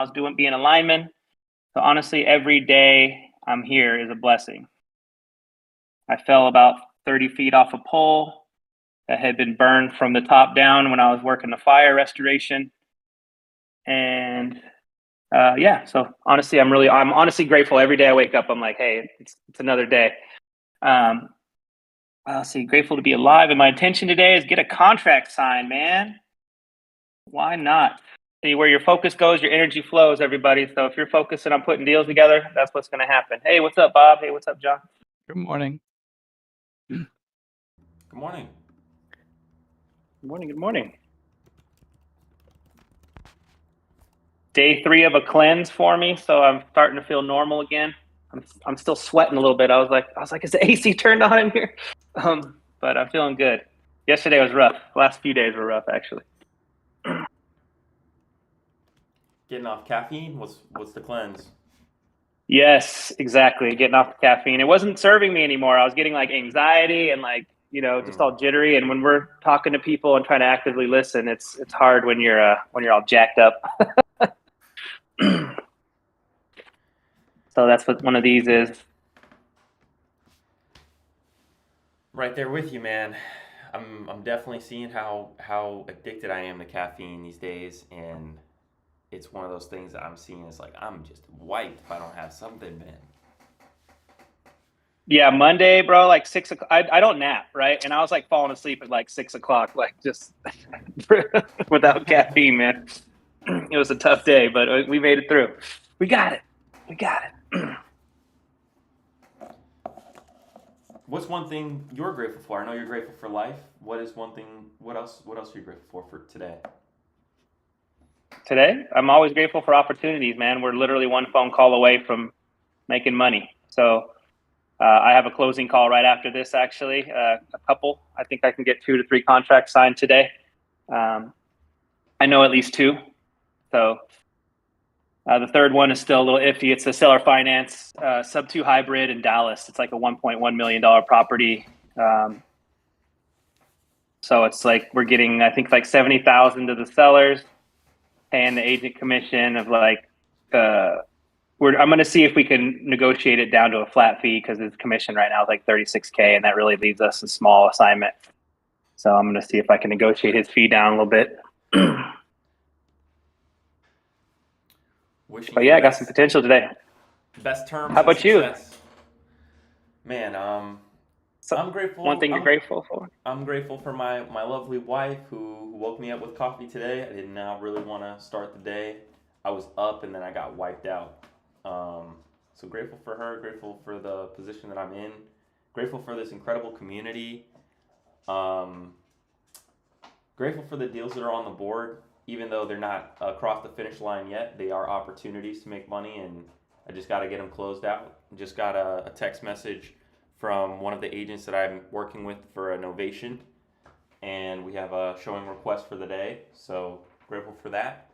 I was being a lineman. So honestly, every day I'm here is a blessing. I fell about 30 feet off a pole that had been burned from the top down when I was working the fire restoration. And so honestly, I'm honestly grateful. Every day I wake up, I'm like, hey, it's another day. Let's see, grateful to be alive. And my intention today is get a contract signed, man. Why not? See, where your focus goes, your energy flows, everybody. So if you're focusing on putting deals together, that's what's going to happen. Hey, what's up, Bob? Hey, what's up, John? Good morning. Good morning. Good morning. Good morning. Day 3 of a cleanse for me, so I'm starting to feel normal again. I'm still sweating a little bit. I was like, is the AC turned on in here? But I'm feeling good. Yesterday was rough. The last few days were rough, actually. Getting off caffeine? What's the cleanse? Yes, exactly. Getting off the caffeine. It wasn't serving me anymore. I was getting like anxiety and like, just all jittery. And when we're talking to people and trying to actively listen, it's hard when you're all jacked up. So that's what one of these is. Right there with you, man. I'm definitely seeing how addicted I am to caffeine these days, and it's one of those things that I'm seeing is like I'm just wiped if I don't have something, man. Yeah, Monday, bro, like 6 o'clock. I don't nap, right? And I was like falling asleep at like 6 o'clock, like just without caffeine, man. It was a tough day, but we made it through. We got it. What's one thing you're grateful for? I know you're grateful for life. What is one thing? What else are you grateful for today? Today, I'm always grateful for opportunities, man. We're literally one phone call away from making money. So I have a closing call right after this, actually. A couple. I think I can get 2 to 3 contracts signed today. I know at least 2. So the third one is still a little iffy. It's a seller finance sub 2 hybrid in Dallas. It's like a $1.1 million property. So it's like we're getting, I think, like $70,000 to the sellers, paying the agent commission of like, I'm going to see if we can negotiate it down to a flat fee because his commission right now is like $36K, and that really leaves us a small assignment. So I'm going to see if I can negotiate his fee down a little bit. But yeah, I got some potential today. Best terms. How about you? Man, So I'm grateful. One thing you're grateful for? I'm grateful for my lovely wife who woke me up with coffee today. I did not really want to start the day. I was up and then I got wiped out. So grateful for her, grateful for the position that I'm in, grateful for this incredible community. Grateful for the deals that are on the board, even though they're not across the finish line yet. They are opportunities to make money, and I just got to get them closed out. Just got a text message from one of the agents that I'm working with for a novation, and we have a showing request for the day. So grateful for that.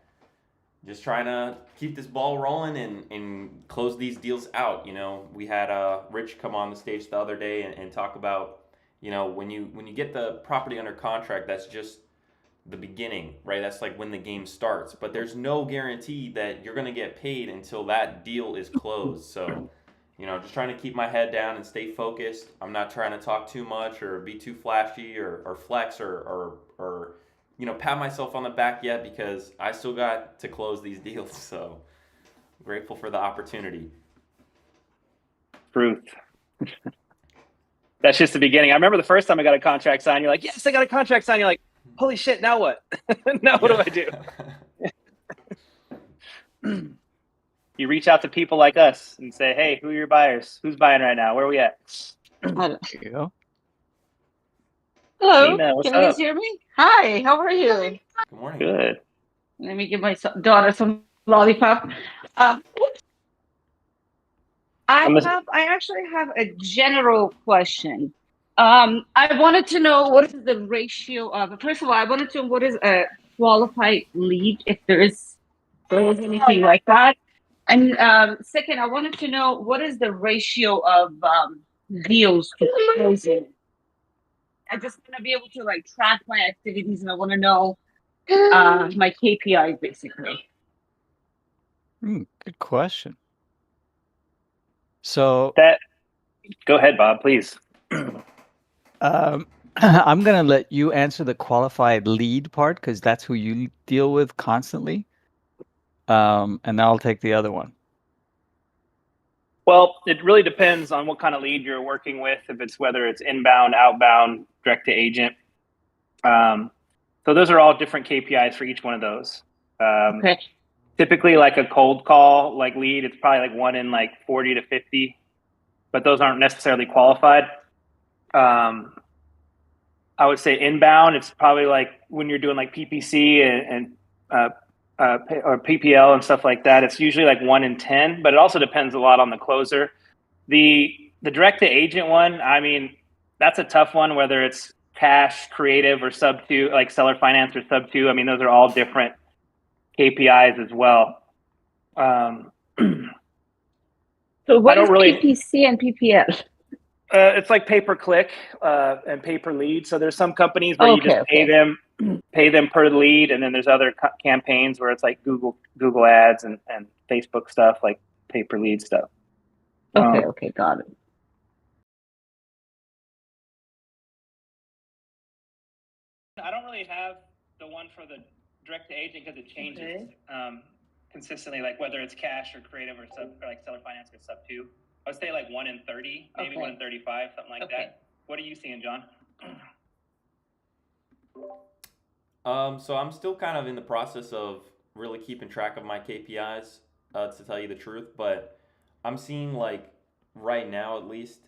Just trying to keep this ball rolling and close these deals out. We had Rich come on the stage the other day and talk about, when you get the property under contract, that's just the beginning, right? That's like when the game starts, but there's no guarantee that you're going to get paid until that deal is closed. So, just trying to keep my head down and stay focused. I'm not trying to talk too much or be too flashy or flex or pat myself on the back yet, because I still got to close these deals. So grateful for the opportunity. Truth. That's just the beginning. I remember the first time I got a contract signed, you're like, yes, I got a contract signed. You're like, holy shit, now what? Now what do I do? You reach out to people like us and say, hey, who are your buyers? Who's buying right now? Where are we at? Hello. Nina, what's Can you up? hear me? Hi, how are you? Good morning. Good. Let me give my daughter some lollipop. I actually have a general question. I wanted to know what is the ratio of, first of all, I wanted to know what is a qualified lead, if there is anything like that. And second, I wanted to know what is the ratio of deals to closing. I just want to be able to like track my activities, and I want to know my KPIs basically. Good question. So Go ahead, Bob, please. I'm gonna let you answer the qualified lead part because that's who you deal with constantly. And I'll take the other one. Well, it really depends on what kind of lead you're working with. If it's whether it's inbound, outbound, direct to agent. So those are all different KPIs for each one of those. Okay. Typically, like a cold call, like lead, it's probably like 1 in like 40 to 50, but those aren't necessarily qualified. I would say inbound, it's probably like when you're doing like PPC and or PPL and stuff like that. It's usually like 1 in 10, but it also depends a lot on the closer. The direct to agent one, I mean, that's a tough one, whether it's cash, creative, or sub 2, like seller finance or sub 2. I mean, those are all different KPIs as well. So what I is don't really- PPC and PPL? It's like pay per click and pay per lead. So there's some companies where you just pay them per lead, and then there's other campaigns where it's like Google ads and Facebook stuff, like pay per lead stuff. Okay, got it. I don't really have the one for the direct to agent because it changes consistently, like whether it's cash or creative or like seller finance or sub 2. I would say like 1 in 30, maybe 1 in 35, something like that. What are you seeing, John? So I'm still kind of in the process of really keeping track of my KPIs, to tell you the truth, but I'm seeing like right now at least,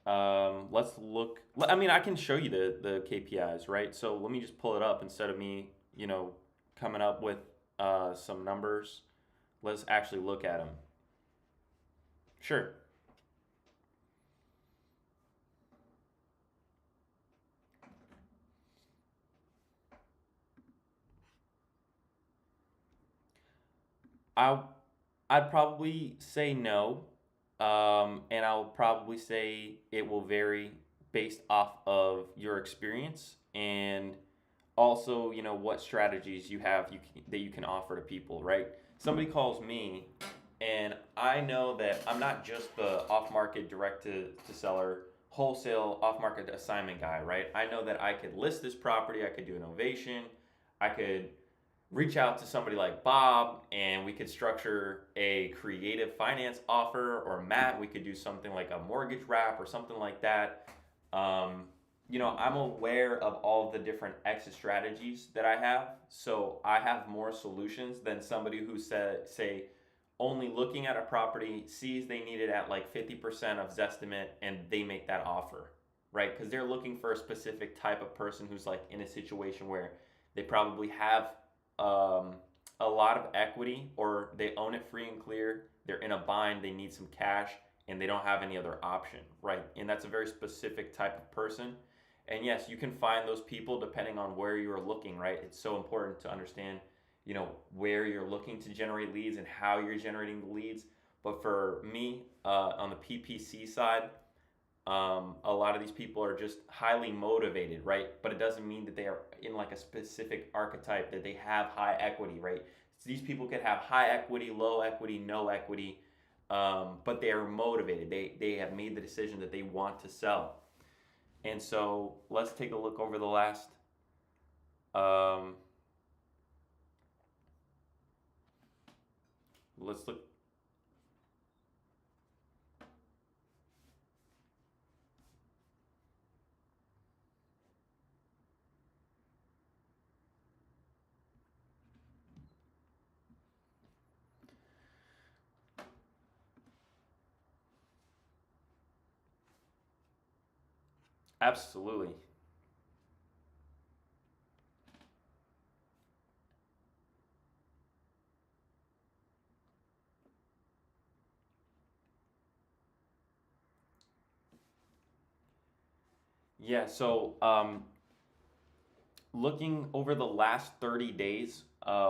let's look. I mean, I can show you the KPIs, right? So let me just pull it up instead of me, coming up with some numbers. Let's actually look at them. Sure. I'd probably say no, and I'll probably say it will vary based off of your experience and also, what strategies you have that you can offer to people, right? Somebody calls me, and I know that I'm not just the off-market direct to seller wholesale off-market assignment guy, right? I know that I could list this property, I could do an ovation, I could reach out to somebody like Bob and we could structure a creative finance offer, or Matt, we could do something like a mortgage wrap or something like that. I'm aware of all the different exit strategies that I have. So I have more solutions than somebody who say only looking at a property, sees they need it at like 50% of Zestimate and they make that offer, right? Because they're looking for a specific type of person who's like in a situation where they probably have a lot of equity, or they own it free and clear, they're in a bind, they need some cash, and they don't have any other option, right? And that's a very specific type of person. And yes, you can find those people depending on where you're looking, right? It's so important to understand, where you're looking to generate leads and how you're generating the leads. But for me, on the PPC side, a lot of these people are just highly motivated, right? But it doesn't mean that they are in like a specific archetype, that they have high equity, right? So these people could have high equity, low equity, no equity, but they are motivated. They have made the decision that they want to sell. And so let's take a look over the last, let's look. Absolutely. Yeah, so looking over the last 30 days,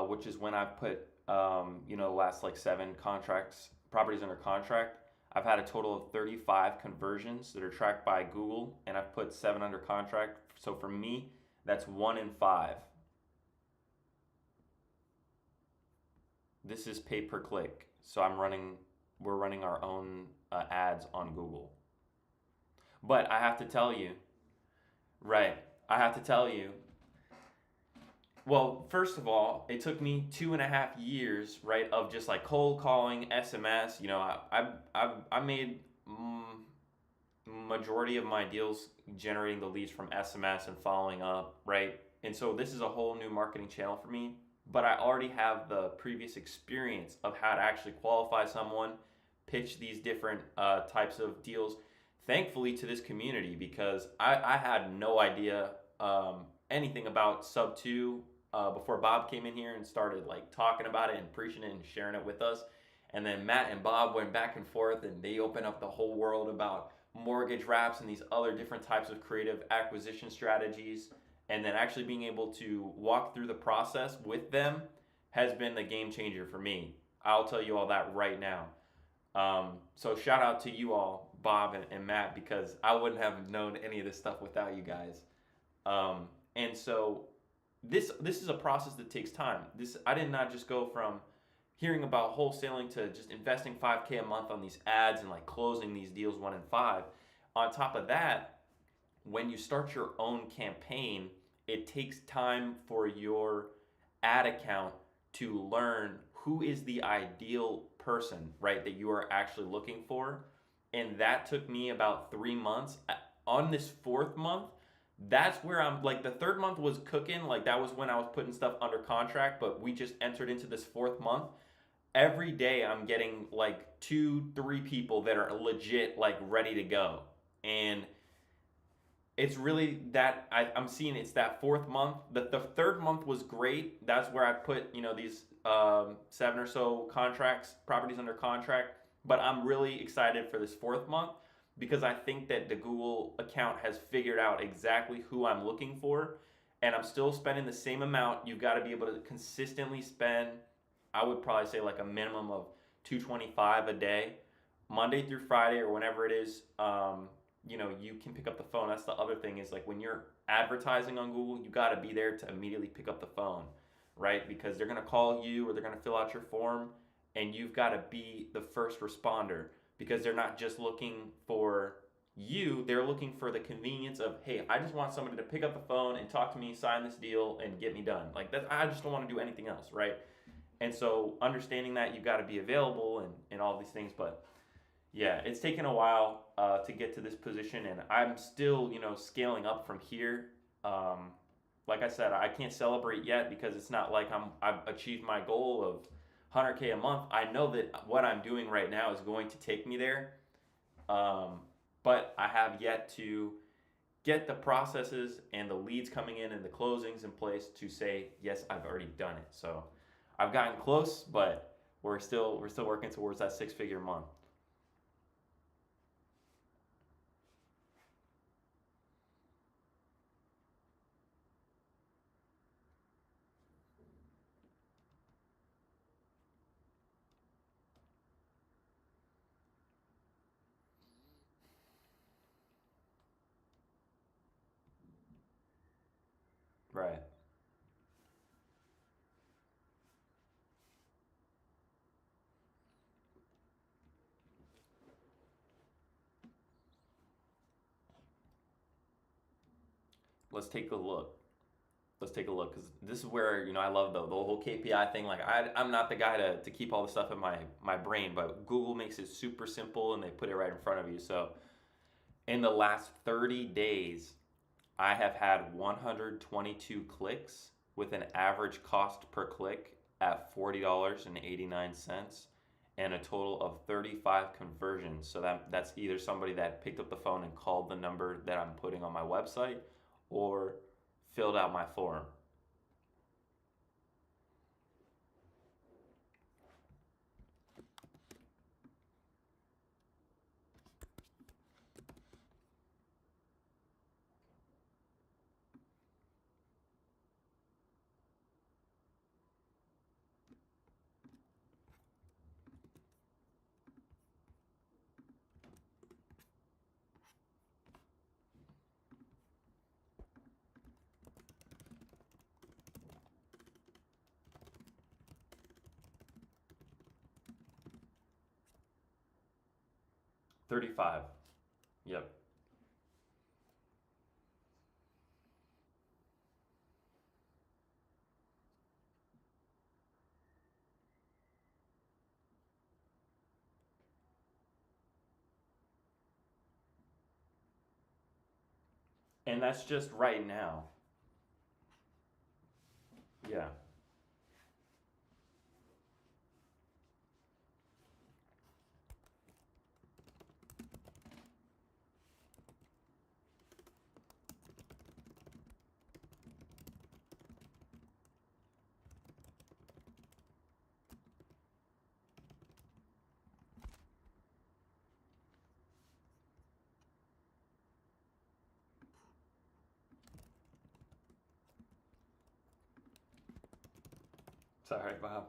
which is when I've put, the last like 7 properties under contract, I've had a total of 35 conversions that are tracked by Google, and I've put 7 under contract. So for me, that's 1 in 5. This is pay per click. So we're running our own ads on Google. But I have to tell you, well, first of all, it took me 2.5 years, right, of just like cold calling, SMS. You know, I made majority of my deals generating the leads from SMS and following up, right? And so this is a whole new marketing channel for me, but I already have the previous experience of how to actually qualify someone, pitch these different types of deals. Thankfully to this community, because I had no idea anything about sub 2 before Bob came in here and started like talking about it and preaching it and sharing it with us. And then Matt and Bob went back and forth, and they opened up the whole world about mortgage wraps and these other different types of creative acquisition strategies. And then actually being able to walk through the process with them has been the game changer for me. I'll tell you all that right now. So shout out to you all, Bob and Matt, because I wouldn't have known any of this stuff without you guys. And so this is a process that takes time. I did not just go from hearing about wholesaling to just investing $5,000 a month on these ads and like closing these deals 1 in 5. On top of that, when you start your own campaign, it takes time for your ad account to learn who is the ideal person, right, that you are actually looking for. And that took me about 3 months. On this 4th month, that's where I'm like, the 3rd month was cooking. Like that was when I was putting stuff under contract, but we just entered into this 4th month. Every day I'm getting like 2-3 people that are legit, like ready to go. And it's really that I'm seeing it's that 4th month. The 3rd month was great. That's where I put, you know, these 7 or so properties under contract. But I'm really excited for this 4th month, because I think that the Google account has figured out exactly who I'm looking for, and I'm still spending the same amount. You've got to be able to consistently spend, I would probably say like a minimum of $225 a day, Monday through Friday or whenever it is. You know, you can pick up the phone. That's the other thing, is like when you're advertising on Google, you got to be there to immediately pick up the phone, right? Because they're going to call you or they're going to fill out your form, and you've got to be the first responder, because they're not just looking for you, they're looking for the convenience of, hey, I just want somebody to pick up the phone and talk to me, sign this deal, and get me done. Like that, I just don't want to do anything else, right? And so understanding that you've got to be available and all these things. But yeah, it's taken a while to get to this position, and I'm still, you know, scaling up from here. Like I said, I can't celebrate yet because it's not like I've achieved my goal of $100,000 a month. I know that what I'm doing right now is going to take me there, but I have yet to get the processes and the leads coming in and the closings in place to say, yes, I've already done it. So I've gotten close, but we're still working towards that 6-figure month. Right. Let's take a look. Because this is where, you know, I love the whole KPI thing. Like I'm not the guy to keep all the stuff in my brain, but Google makes it super simple and they put it right in front of you. So in the last 30 days, I have had 122 clicks with an average cost per click at $40.89 and a total of 35 conversions. So that's either somebody that picked up the phone and called the number that I'm putting on my website or filled out my form. 35. Yep. And that's just right now. Yeah. Sorry, Bob.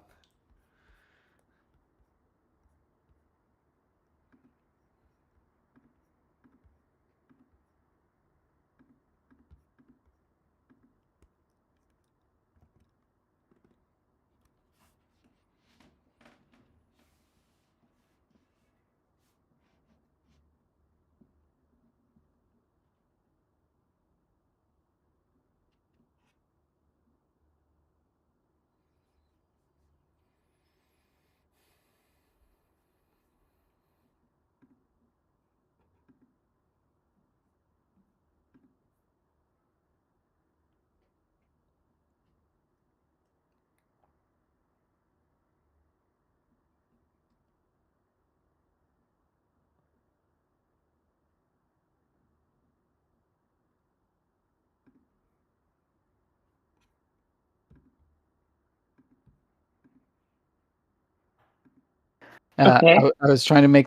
Okay. I was trying to make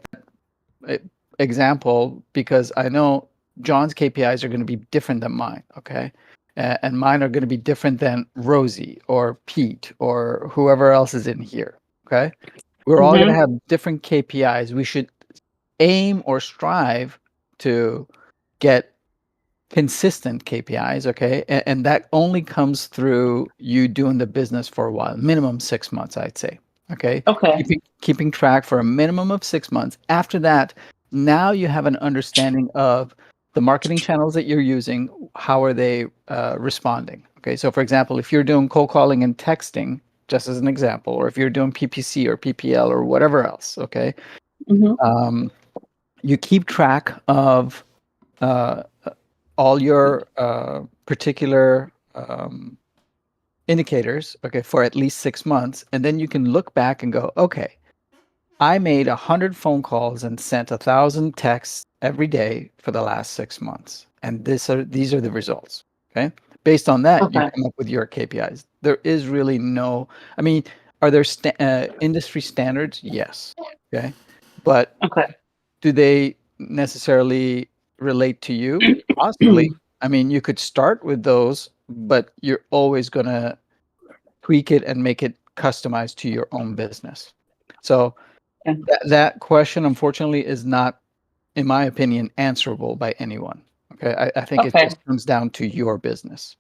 that example because I know John's KPIs are going to be different than mine. Okay. And mine are going to be different than Rosie or Pete or whoever else is in here. Okay. We're all going to have different KPIs. We should aim or strive to get consistent KPIs. Okay. And that only comes through you doing the business for a while, minimum 6 months, I'd say. Okay. Okay. Keeping track for a minimum of 6 months. After that, now you have an understanding of the marketing channels that you're using. How are they responding? Okay. So, for example, if you're doing cold calling and texting, just as an example, or if you're doing PPC or PPL or whatever else, okay, you keep track of all your particular indicators, okay, for at least 6 months, and then you can look back and go, okay, I made 100 phone calls and sent 1,000 texts every day for the last 6 months, and these are the results. Okay, based on that, you come up with your KPIs. There is really no, I mean, are there industry standards? Yes. Okay, but do they necessarily relate to you? Possibly. I mean, you could start with those, but you're always going to tweak it and make it customized to your own business. So that question, unfortunately, is not, in my opinion, answerable by anyone. Okay, I think it just comes down to your business.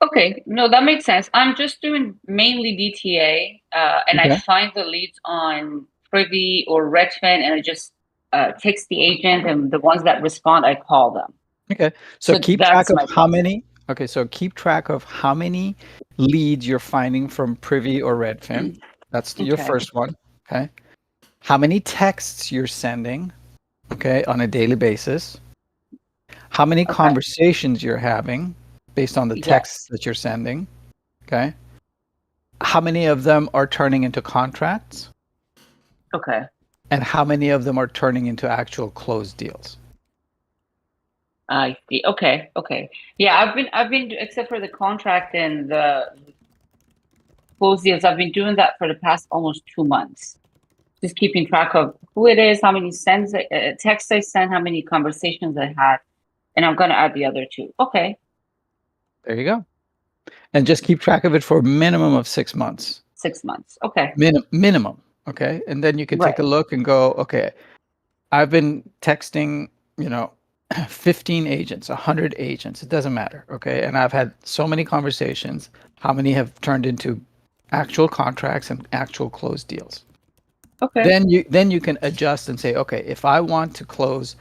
Okay, no, that makes sense. I'm just doing mainly DTA, and I find the leads on Privy or Redfin, and I just text the agent, and the ones that respond, I call them. Okay, so keep track of how many. Okay, so keep track of how many leads you're finding from Privy or Redfin. That's your first one. Okay, how many texts you're sending, okay, on a daily basis. How many conversations you're having based on the texts that you're sending. Okay, how many of them are turning into contracts? Okay. And how many of them are turning into actual closed deals? I see. Okay. Yeah, I've been except for the contract and the closed deals, I've been doing that for the past almost 2 months. Just keeping track of who it is, how many texts I sent, how many conversations I had, and I'm gonna add the other two. Okay. There you go. And just keep track of it for a minimum of 6 months. 6 months. Okay. Minimum. Okay. And then you can take a look and go, okay, I've been texting, 15 agents, 100 agents. It doesn't matter. Okay. And I've had so many conversations. How many have turned into actual contracts and actual closed deals? Okay. Then you can adjust and say, okay, if I want to close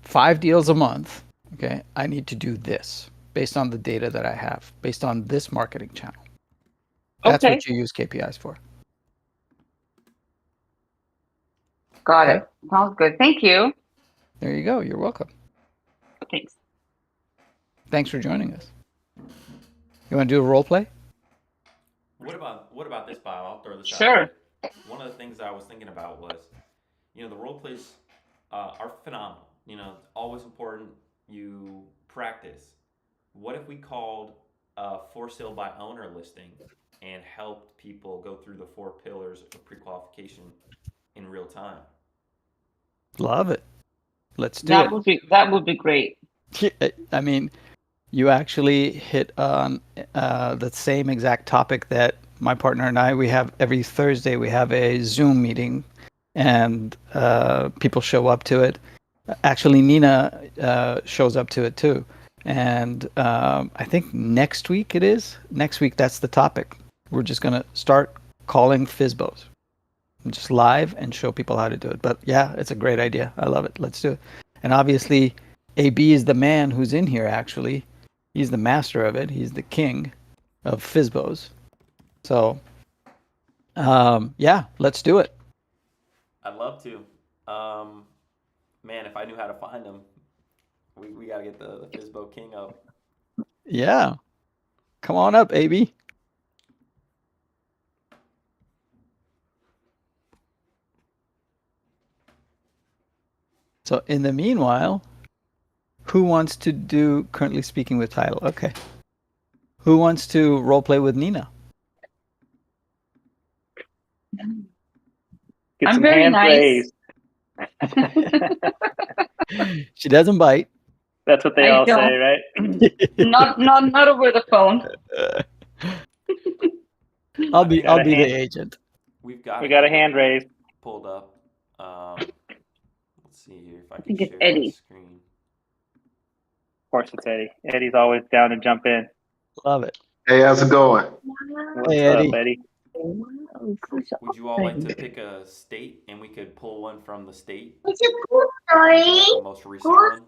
5 deals a month, okay, I need to do this based on the data that I have, based on this marketing channel. That's Okay. what you use KPIs for. Got Okay. it. Sounds good. Thank you. There you go. You're welcome. Thanks. Thanks for joining us. You want to do a role play? What about this, Bob? I'll throw this out Sure. there. One of the things I was thinking about was, the role plays are phenomenal. It's always important you practice. What if we called a for sale by owner listing and helped people go through the 4 pillars of pre-qualification in real time? Love it. Let's do it. That would be great. I mean, you actually hit on the same exact topic that my partner and I, we have every Thursday, we have a Zoom meeting and people show up to it. Actually, Nina shows up to it too. And I think next week, that's the topic. We're just going to start calling FISBOs. Just live and show people how to do it. But yeah, it's a great idea. I love it. Let's do it. And obviously, AB is the man who's in here, actually. He's the master of it. He's the king of FISBOs. So, yeah, let's do it. I'd love to. Man, if I knew how to find them, we got to get the FISBO king up. Yeah. Come on up, AB. So in the meanwhile, who wants to do currently speaking with title? Okay. Who wants to role play with Nina? Get I'm some very hands nice. raised. She doesn't bite. That's what they I all don't. say, right? Not over the phone. I'll be Got a the hand- agent. We got a hand raised. pulled up. Let's see here if I can think it's share my Eddie. screen. Of course, it's Eddie. Eddie's always down to jump in. Love it. Hey, how's it going? What's Hey, up, Eddie. Eddie? Would you all like to pick a state and we could pull one from the state? It's a good story. The most recent one.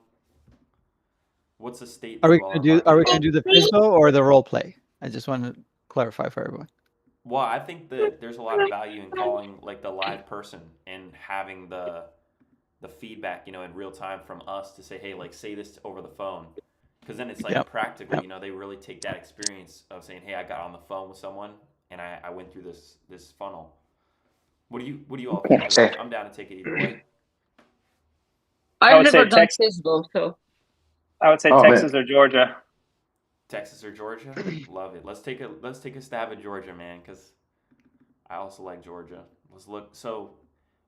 What's the state? Are that we you all gonna marketing? do the FISBO or the role play? I just want to clarify for everyone. Well, I think that there's a lot of value in calling like the live person and having the feedback, in real time from us to say, hey, like say this over the phone, because then it's like Yep. practical. Yep. They really take that experience of saying, hey, I got on the phone with someone and I went through this funnel. What do you all think? I'm down to take it either way. I've would say never done Texas. FISBO, so I would say Oh, Texas or Georgia. Texas or Georgia? Love it. Let's take a stab at Georgia, man, because I also like Georgia. Let's look. So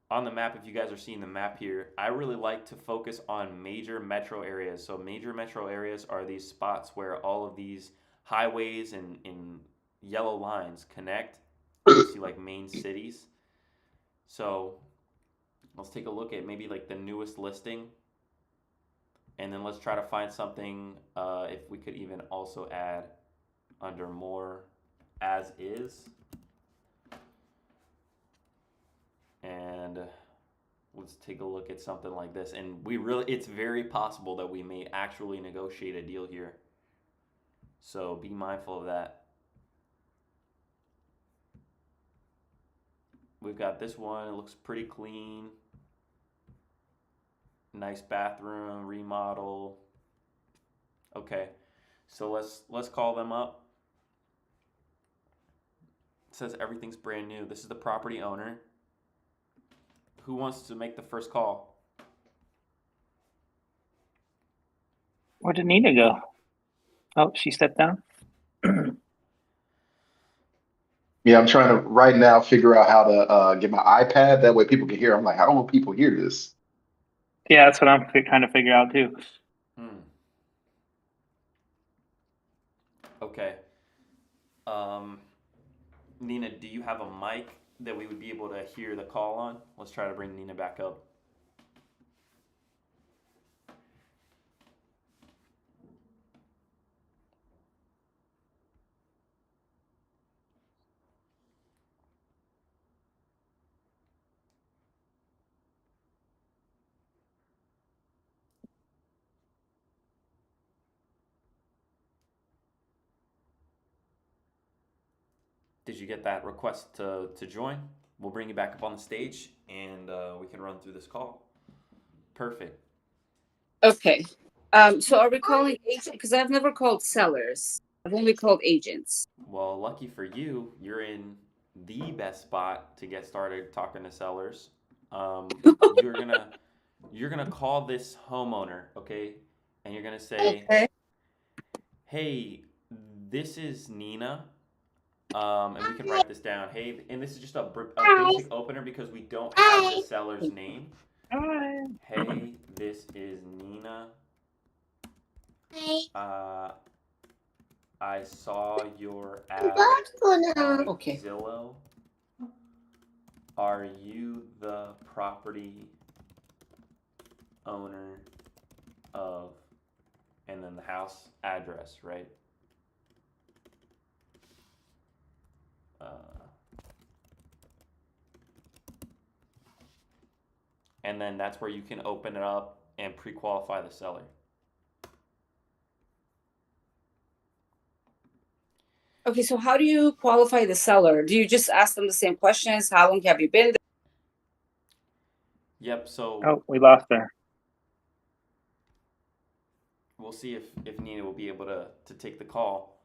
on the map, if you guys are seeing the map here, I really like to focus on major metro areas. So major metro areas are these spots where all of these highways and in yellow lines connect. You see like main cities. So let's take a look at maybe like the newest listing. And then let's try to find something, if we could even also add under more as is. And let's take a look at something like this. And it's very possible that we may actually negotiate a deal here. So be mindful of that. We've got this one, it looks pretty clean. Nice bathroom, remodel. Okay, so let's call them up. It says everything's brand new. This is the property owner. Who wants to make the first call? Where did Nina go? Oh, she stepped down. Yeah, I'm trying to right now figure out how to get my iPad. That way people can hear. I'm like, I don't want people to hear this. Yeah, that's what I'm trying to figure out too. Okay. Nina, do you have a mic that we would be able to hear the call on? Let's try to bring Nina back up. Did you get that request to join? We'll bring you back up on the stage and we can run through this call. Perfect. Okay. So are we calling agents? Because I've never called sellers. I've only called agents. Well, lucky for you, you're in the best spot to get started talking to sellers. You're gonna call this homeowner, okay? And you're gonna say, Okay. "Hey, this is Nina." And we can write this down. Hey, and this is just a basic opener because we don't have the seller's name. Hey, this is Nina. I saw your ad on Okay. Zillow. Are you the property owner of, and then the house address, right? And then that's where you can open it up and pre-qualify the seller. Okay, so how do you qualify the seller? Do you just ask them the same questions? How long have you been there? Yep, so Oh, we lost her. we'll see if Nina will be able to take the call.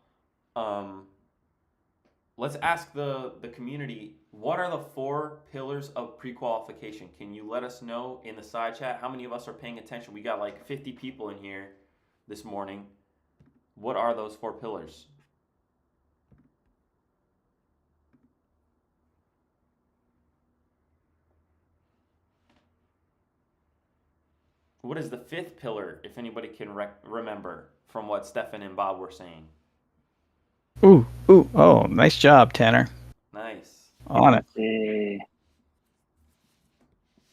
Let's ask the community, what are the 4 pillars of pre-qualification? Can you let us know in the side chat how many of us are paying attention? We got like 50 people in here this morning. What are those 4 pillars? What is the 5th pillar, if anybody can remember from what Stefan and Bob were saying? Ooh, oh, nice job, Tanner. Nice. On it.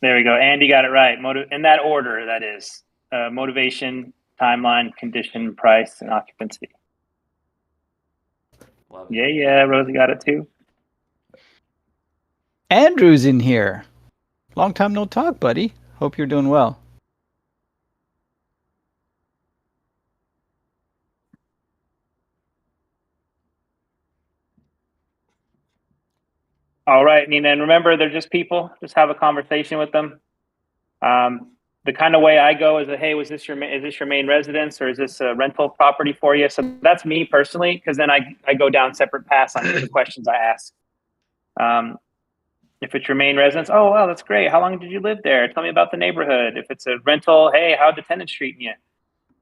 There we go. Andy got it right. In that order, that is. Motivation, timeline, condition, price, and occupancy. Love it. Yeah, Rosie got it too. Andrew's in here. Long time no talk, buddy. Hope you're doing well. All right, Nina, and remember, they're just people. Just have a conversation with them. The kind of way I go is that, hey, is this your main residence, or is this a rental property for you? So that's me personally, because then I go down separate paths on the questions I ask. If it's your main residence, oh, well, that's great. How long did you live there? Tell me about the neighborhood. If it's a rental, hey, how'd the tenants treating you?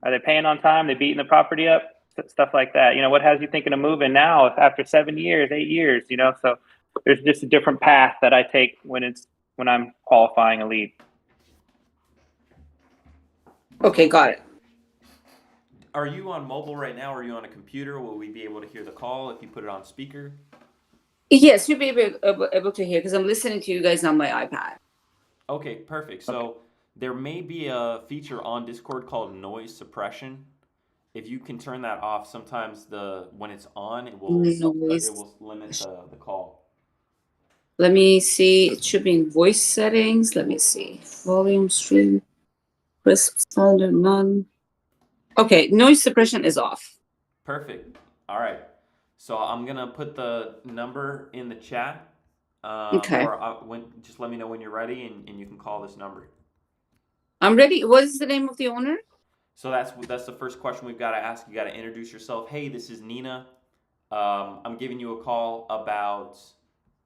Are they paying on time? They beating the property up? Stuff like that. You know, what has you thinking of moving now after 7 years, 8 years? You know, so there's just a different path that I take when I'm qualifying a lead. Okay, got it. Are you on mobile right now? Or are you on a computer? Will we be able to hear the call if you put it on speaker? Yes, you'll be able to hear because I'm listening to you guys on my iPad. Okay, perfect. So there may be a feature on Discord called noise suppression. If you can turn that off, sometimes when it's on, it will limit the call. Let me see. It should be in voice settings. Let me see. Volume, stream, crisp, standard, none. Okay, noise suppression is off. Perfect. All right. So I'm gonna put the number in the chat. Okay. Or just let me know when you're ready, and you can call this number. I'm ready. What is the name of the owner? So that's the first question we've got to ask. You got to introduce yourself. Hey, this is Nina. I'm giving you a call about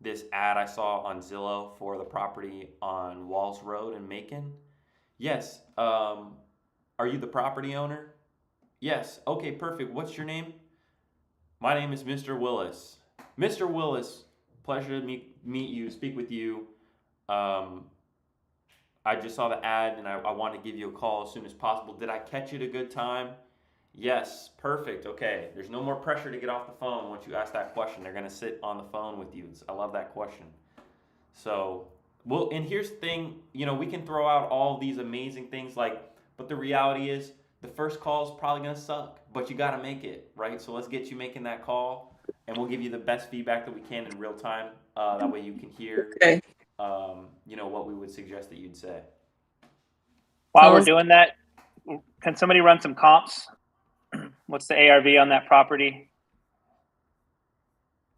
this ad I saw on Zillow for the property on Walls Road in Macon. Yes. Are you the property owner? Yes. Okay, perfect. What's your name? My name is Mr. Willis. Mr. Willis, pleasure to meet you, speak with you. I just saw the ad and I want to give you a call as soon as possible. Did I catch you at a good time? Yes, perfect. Okay, there's no more pressure to get off the phone once you ask that question. They're going to sit on the phone with you. I love that question. So, and here's the thing, we can throw out all these amazing things but the reality is the first call is probably going to suck, but you got to make it, right? So let's get you making that call and we'll give you the best feedback that we can in real time. That way you can hear what we would suggest that you'd say. While we're doing that, can somebody run some comps? What's the ARV on that property?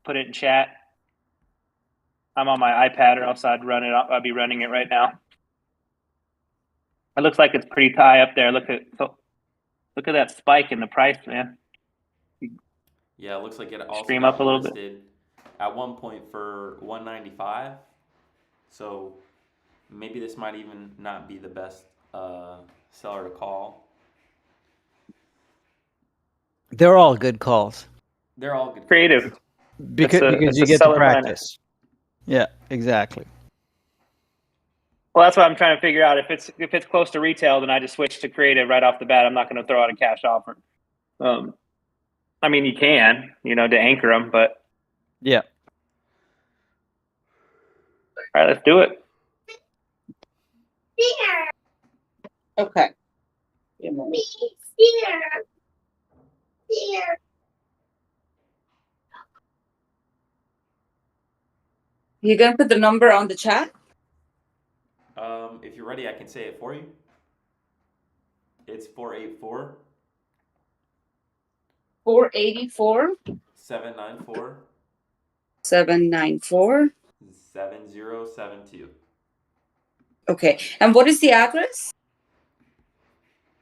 put it in chat. I'm on my iPad, or else I'd run it. I'll be running it right now. It looks like it's pretty high up there. Look at that spike in the price, man. Yeah, it looks like it also Stream got up a little bit. listed at one point for 195. So maybe this might even not be the best seller to call. They're all good calls They're all good. Creative. calls. because it's you a get to seller brand. practice. Yeah, exactly. Well, that's what I'm trying to figure out. If it's close to retail, then I just switch to creative right off the bat. I'm not going to throw out a cash offer. I mean, you can, to anchor them, but Yeah. all right, let's do it. Okay. You gonna put the number on the chat? If you're ready, I can say it for you. It's 484 484 794 794. 7072. Okay. And what is the address?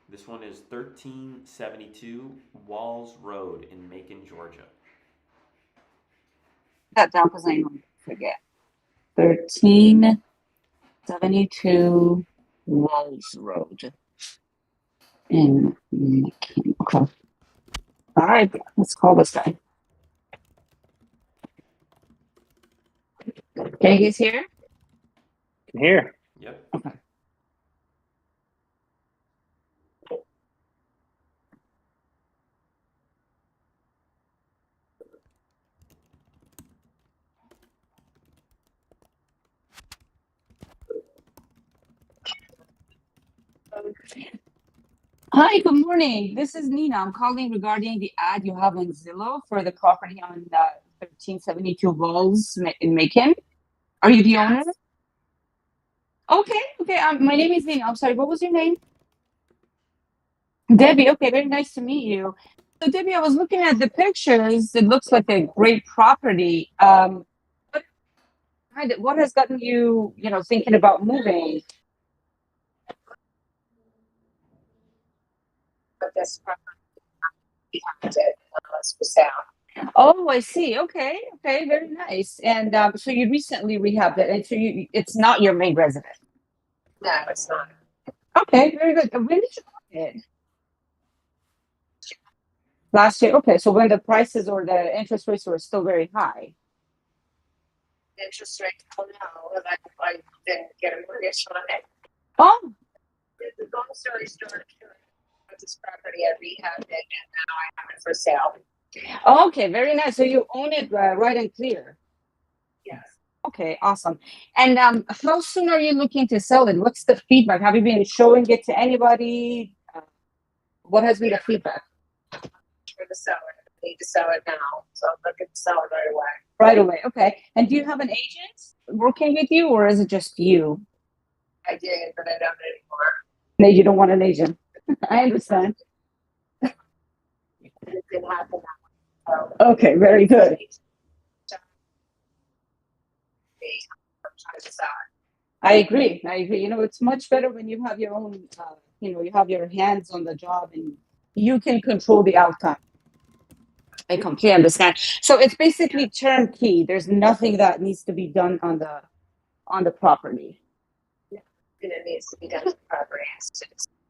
This one is 1372 Walls Road in Macon, Georgia. That down because I don't forget. 1372 Walls Road in Macon. Okay. All right, let's call this guy. Okay, he's here. Here. Yep. Okay. Hi, good morning. This is Nina. I'm calling regarding the ad you have on Zillow for the property on 1372 Walls in Macon. Are you the owner? Okay. My name is Nina. I'm sorry. What was your name? Debbie. Okay, very nice to meet you. So, Debbie, I was looking at the pictures. It looks like a great property. What has gotten you, thinking about moving? This property for sale. Oh, I see. Okay, very nice. And so you recently rehabbed it, and so it's not your main residence. No, it's not. Okay, very good. When did you buy it? Last year. Okay, so when the prices or the interest rates were still very high. Interest rates, oh no, I didn't get a mortgage on it. Oh. The long story short, this property I rehabbed it, and now I have it for sale. Okay, very nice. So you own it right and clear. Yes. Okay, awesome. And how soon are you looking to sell it? What's the feedback? Have you been showing it to anybody? What has been the feedback? For the seller, I need to sell it now, so I'm looking to sell it right away. Right away, okay. And do you have an agent working with you, or is it just you? I did, but I don't anymore. No, you don't want an agent. I understand. It didn't happen that way. Okay, very good. I agree. It's much better when you have your own, you have your hands on the job and you can control the outcome. I completely understand. So it's basically turnkey. There's nothing that needs to be done on the property. Yeah, it needs to be done on the property.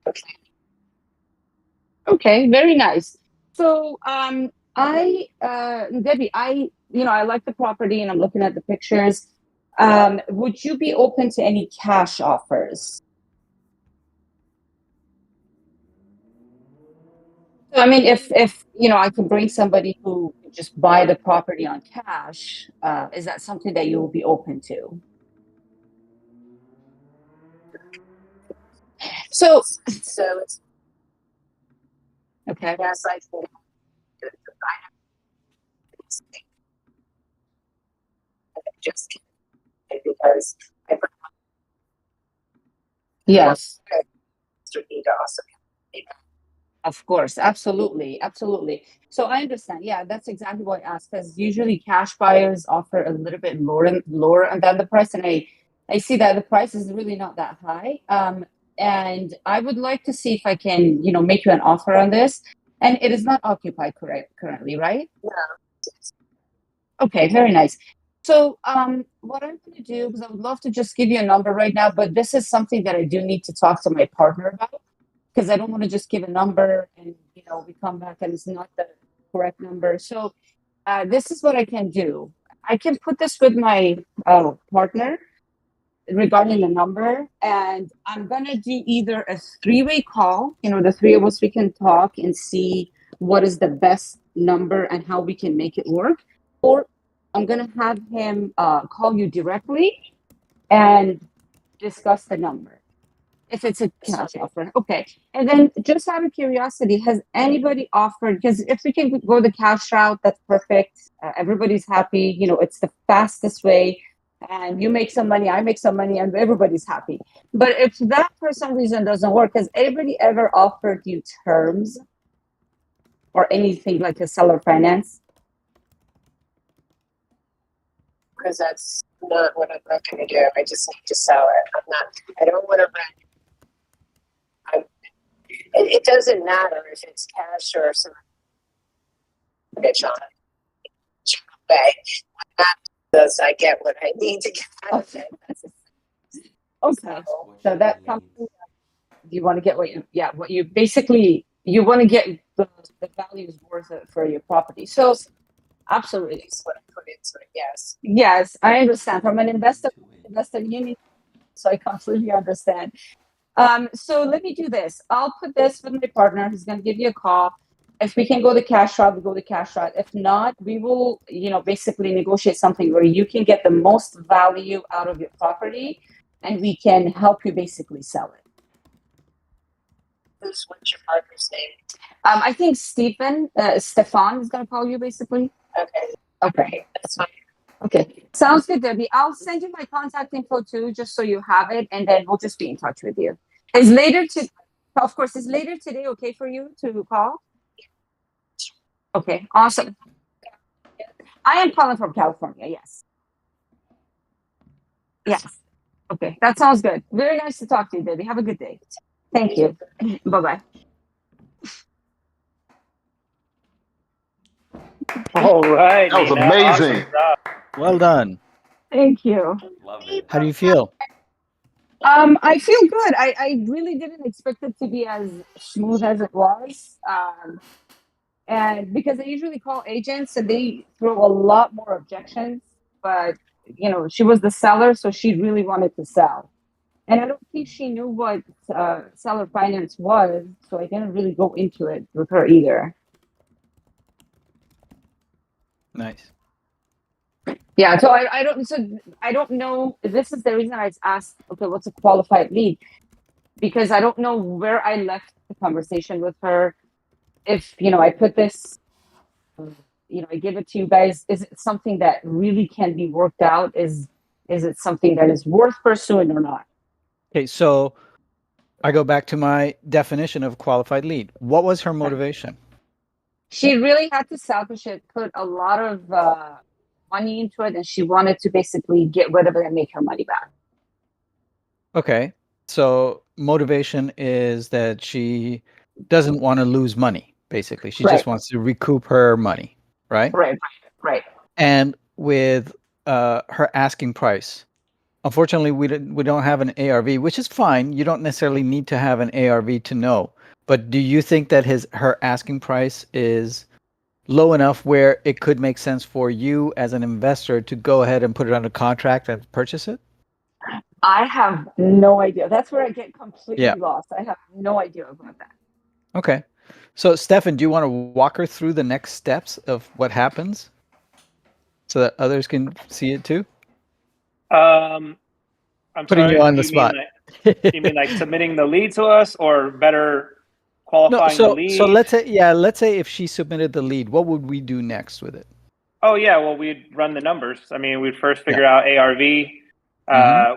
Okay. Okay, very nice. So Debbie, I like the property and I'm looking at the pictures. Would you be open to any cash offers? I mean, if I could bring somebody who could just buy the property on cash, is that something that you will be open to? So it's okay. Yes, I think just because yes. Also. Of course, absolutely, absolutely. So I understand. Yeah, that's exactly what I asked. Because usually cash buyers offer a little bit lower than the price, and I see that the price is really not that high. And I would like to see if I can, make you an offer on this. And it is not occupied currently, right? Okay, very nice. So, what I'm going to do, because I would love to just give you a number right now, but this is something that I do need to talk to my partner about, because I don't want to just give a number and we come back and it's not the correct number. So, this is what I can do. I can put this with my partner regarding the number, and I'm going to do either a three-way call. The three of us, we can talk and see what is the best number and how we can make it work, or I'm going to have him call you directly and discuss the number if it's a cash offer. Okay. And then just out of curiosity, has anybody offered, because if we can go the cash route, that's perfect. Everybody's happy. It's the fastest way. And you make some money, I make some money, and everybody's happy. But if that for some reason doesn't work, has anybody ever offered you terms or anything like a seller finance? Because that's not what I'm looking to do. I just need to sell it. I don't want to rent. It doesn't matter if it's cash or some bitch on it. Does I get what I need to get out of it? Okay. So that comes. You want to get what you basically you want to get the value is worth it for your property. So absolutely, Is what I put into it. Yes. yes, I understand. From an investor, you need. So I completely understand. So let me do this. I'll put this with my partner. He's going to give you a call. If we can go the cash route, we go the cash route. If not, we will, basically negotiate something where you can get the most value out of your property, and we can help you basically sell it. What's your partner's name? I think Stefan is going to call you basically. Okay. That's fine. Okay. Sounds good, Debbie. I'll send you my contact info too, just so you have it, and then we'll just be in touch with you. Is later today okay for you to call? Okay, awesome. I am calling from California, yes. Yes. Okay, that sounds good. Very nice to talk to you, Debbie. Have a good day. Thank you. Bye-bye. All right. That was Nina. amazing. Awesome job. Well done. Thank you. Love it. How do you feel? I feel good. I really didn't expect it to be as smooth as it was. And because I usually call agents and they throw a lot more objections, but she was the seller, so she really wanted to sell. And I don't think she knew what seller finance was, so I didn't really go into it with her either. Nice. Yeah, so I don't know. This is the reason I asked, okay, what's a qualified lead? Because I don't know where I left the conversation with her. If I put this, I give it to you guys. Is it something that really can be worked out? Is it something that is worth pursuing or not? Okay, so I go back to my definition of qualified lead. What was her motivation? She really had to sell because she had put a lot of money into it, and she wanted to basically get rid of it and make her money back. Okay, so motivation is that she doesn't want to lose money, basically. She just wants to recoup her money, right? Right. And with her asking price, unfortunately, we don't have an ARV, which is fine. You don't necessarily need to have an ARV to know. But do you think that her asking price is low enough where it could make sense for you as an investor to go ahead and put it under contract and purchase it? I have no idea. That's where I get completely lost. I have no idea about that. Okay. So, Stefan, do you want to walk her through the next steps of what happens so that others can see it too? I'm Putting sorry, you on the spot. You mean like submitting the lead to us, or better qualifying the lead? So let's say if she submitted the lead, what would we do next with it? Oh yeah, well we'd run the numbers. I mean, we'd first figure out ARV,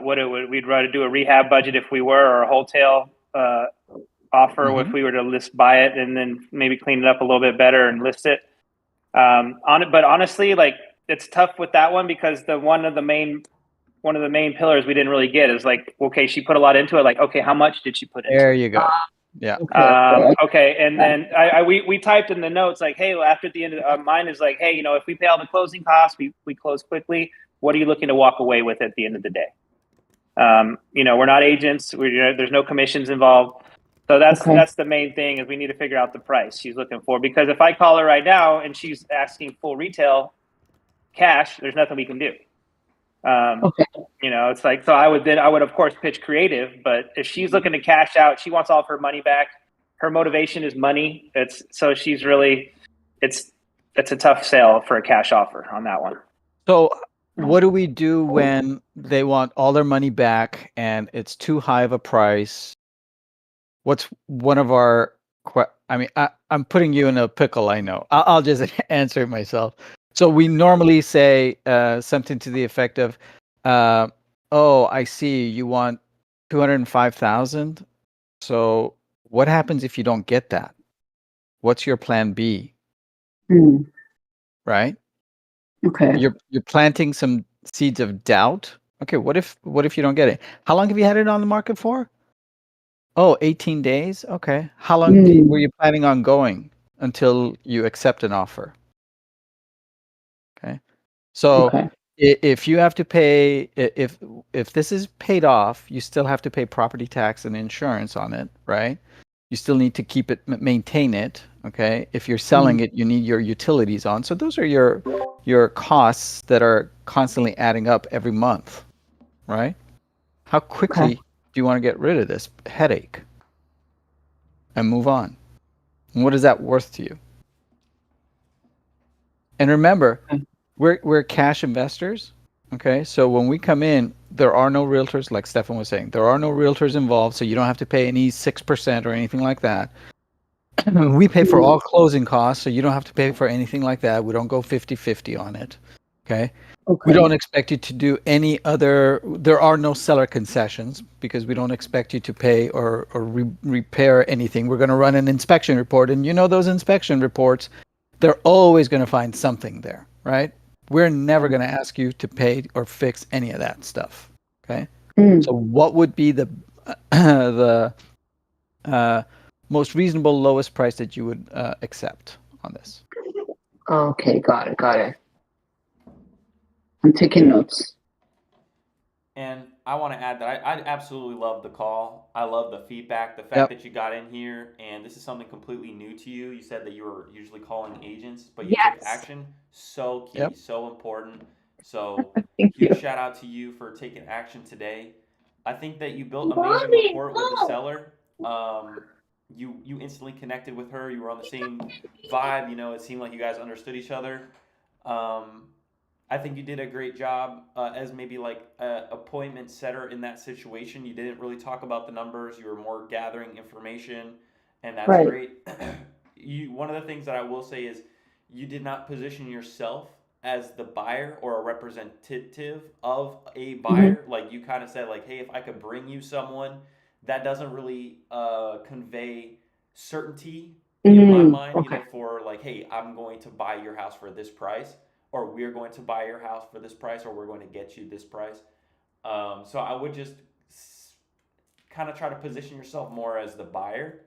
what it would. We'd do a rehab budget if we were, or a wholesale offer if we were to buy it and then maybe clean it up a little bit better and list it. But honestly, like, it's tough with that one because one of the main pillars we didn't really get is like, okay, she put a lot into it. Like, okay, how much did she put into it? There you go. Yeah. Okay. And then we typed in the notes like, hey, well, after the end of mine is like, hey, you know, if we pay all the closing costs, we close quickly. What are you looking to walk away with at the end of the day? You know, we're not agents. There's no commissions involved. So that's the main thing is we need to figure out the price she's looking for. Because if I call her right now and she's asking full retail cash, there's nothing we can do. You know, it's like, so I would of course pitch creative, but if she's looking to cash out, she wants all of her money back. Her motivation is money. It's a tough sale for a cash offer on that one. So what do we do when they want all their money back and it's too high of a price? What's one of our, I mean, I'm putting you in a pickle, I know. I'll just answer it myself. So we normally say something to the effect of, oh, I see you want 205,000. So what happens if you don't get that? What's your plan B? Right? Okay. You're planting some seeds of doubt. Okay, what if you don't get it? How long have you had it on the market for? Oh, 18 days. Okay. How long were you planning on going until you accept an offer? Okay. So if you have to pay, if this is paid off, you still have to pay property tax and insurance on it, right? You still need to keep it, maintain it. Okay. If you're selling it, you need your utilities on. So those are your costs that are constantly adding up every month, right? How quickly do you want to get rid of this headache and move on? And what is that worth to you? And remember, we're cash investors. Okay. So when we come in, there are no realtors, like Stefan was saying, there are no realtors involved. So you don't have to pay any 6% or anything like that. We pay for all closing costs. So you don't have to pay for anything like that. We don't go 50-50 on it. Okay. We don't expect you to do any other, there are no seller concessions because we don't expect you to pay or repair anything. We're going to run an inspection report. And you know, those inspection reports, they're always going to find something there, right? We're never going to ask you to pay or fix any of that stuff. Okay. So what would be the most reasonable, lowest price that you would accept on this? Okay, got it. I'm taking notes. And I want to add that I absolutely love the call. I love the feedback, the fact that you got in here, and this is something completely new to you. You said that you were usually calling agents, but you took action. So key, so important. So huge shout out to you for taking action today. I think that you built amazing rapport with the seller. You instantly connected with her. You were on the same vibe. You know, it seemed like you guys understood each other. I think you did a great job as maybe like an appointment setter in that situation. You didn't really talk about the numbers. You were more gathering information, and that's great. One of the things that I will say is you did not position yourself as the buyer or a representative of a buyer. Like you kind of said, like, hey, if I could bring you someone, that doesn't really convey certainty in my mind, you know, for like, hey, I'm going to buy your house for this price, or we're going to buy your house for this price, or we're going to get you this price. So I would just kind of try to position yourself more as the buyer.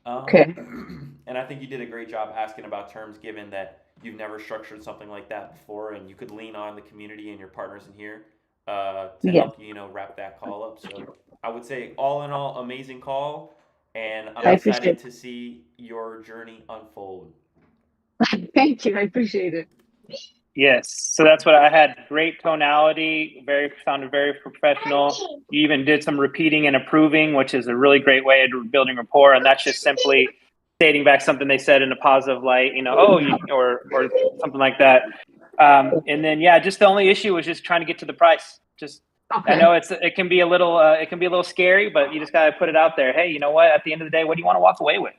And I think you did a great job asking about terms, given that you've never structured something like that before, and you could lean on the community and your partners in here to help you, you know, wrap that call up. So I would say, all in all, amazing call, and I'm excited to see your journey unfold. Thank you. I appreciate it. Yes. So that's what I had. Great tonality, sounded very professional. You even did some repeating and approving, which is a really great way of building rapport. And that's just simply stating back something they said in a positive light, you know, or something like that. And then, just the only issue was just trying to get to the price. I know it can be a little scary, but you just got to put it out there. Hey, you know what? At the end of the day, what do you want to walk away with?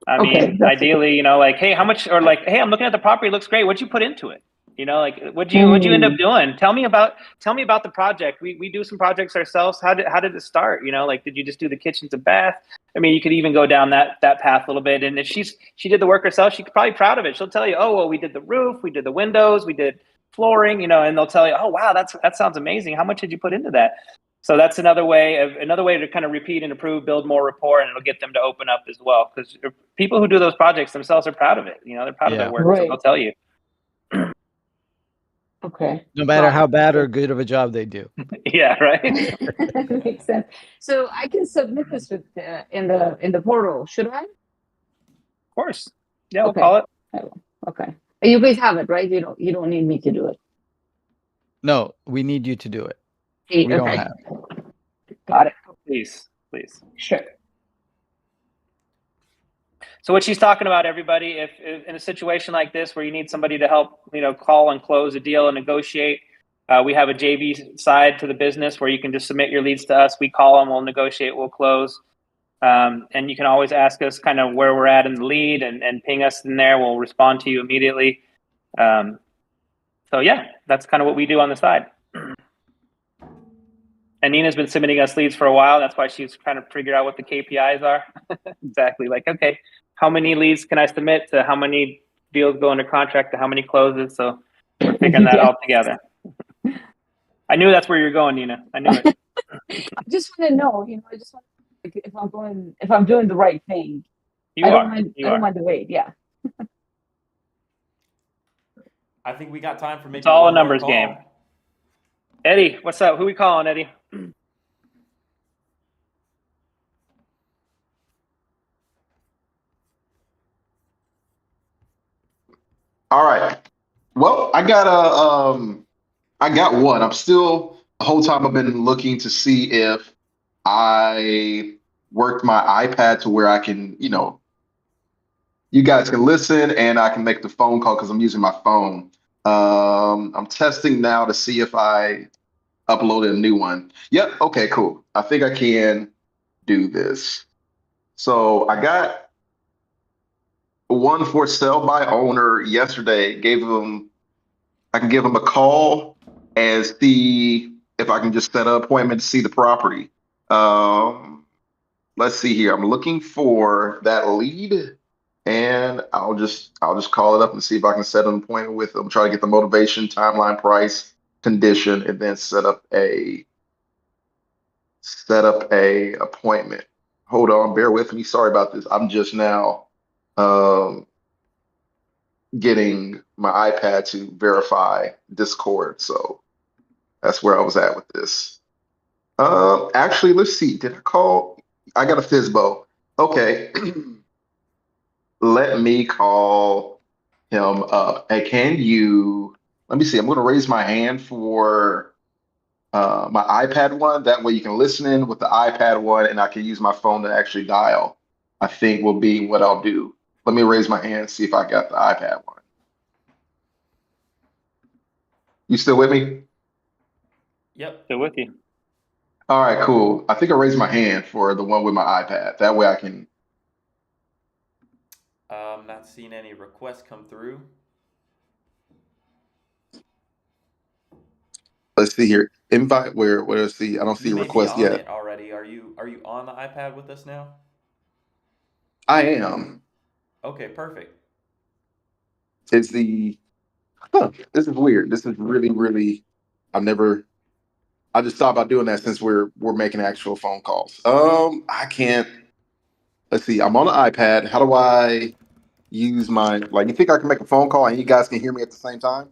I mean, ideally, you know, like, hey, how much, or like, hey, I'm looking at the property, it looks great. What'd you put into it? You know, like what'd you end up doing? Tell me about the project. We do some projects ourselves. How did it start? You know, like did you just do the kitchens and bath? I mean, you could even go down that path a little bit. And if she did the work herself, she's probably proud of it. She'll tell you, oh well, we did the roof, we did the windows, we did flooring, you know, and they'll tell you, oh wow, that sounds amazing. How much did you put into that? So that's another way to kind of repeat and improve, build more rapport, and it'll get them to open up as well. Because people who do those projects themselves are proud of it. You know, they're proud of their work, so they'll tell you. Okay. No matter how bad or good of a job they do. Yeah, right. That makes sense. So I can submit this with in the portal, should I? Of course. Yeah, we'll Okay. call it. I will. Okay. You guys have it, right? You don't need me to do it. No, we need you to do it. We don't have. Got it. Please. Sure. So what she's talking about, everybody, if in a situation like this where you need somebody to help, you know, call and close a deal and negotiate, we have a JV side to the business where you can just submit your leads to us. We call them, we'll negotiate, we'll close. And you can always ask us kind of where we're at in the lead and ping us in there. We'll respond to you immediately. So yeah, that's kind of what we do on the side. And Nina's been submitting us leads for a while. That's why she's trying to figure out what the KPIs are. Exactly. Like, okay, how many leads can I submit to how many deals go under contract to how many closes? So we're figuring that all together. I knew that's where you're going, Nina. I knew it. I just want to know, you know, I just want if I'm doing the right thing. I don't mind the wait. Yeah. I think we got time for maybe it's all a one more numbers call. game. Eddie, what's up? Who we calling, Eddie? All right. Well, I got one. I'm still the whole time I've been looking to see if I worked my iPad to where I can, you know, you guys can listen and I can make the phone call because I'm using my phone. I'm testing now to see if I uploaded a new one. Yep. Okay, cool. I think I can do this. So I got one for sale by owner yesterday. I can give them a call and see if I can just set an appointment to see the property. Let's see here. I'm looking for that lead, and I'll just call it up and see if I can set an appointment with them. Try to get the motivation, timeline, price, condition, and then set up a appointment. Hold on, bear with me. Sorry about this. I'm just now getting my iPad to verify Discord. So that's where I was at with this. Actually, let's see. Did I call? I got a FISBO. Okay. Let me call him up. Hey, let me see. I'm going to raise my hand for my iPad one. That way you can listen in with the iPad one and I can use my phone to actually dial. I think will be what I'll do. Let me raise my hand and see if I got the iPad one. You still with me? Yep. Still with you. All right, cool. I think I raised my hand for the one with my iPad. That way I can. Not seeing any requests come through. Let's see here. Invite where let's see. I don't see You a may be request on yet. it already. Are you on the iPad with us now? I am. Okay, perfect. It's the. This is weird. This is really. I just thought about doing that since we're making actual phone calls. I can't. Let's see. I'm on the iPad. How do I use my you think I can make a phone call and you guys can hear me at the same time?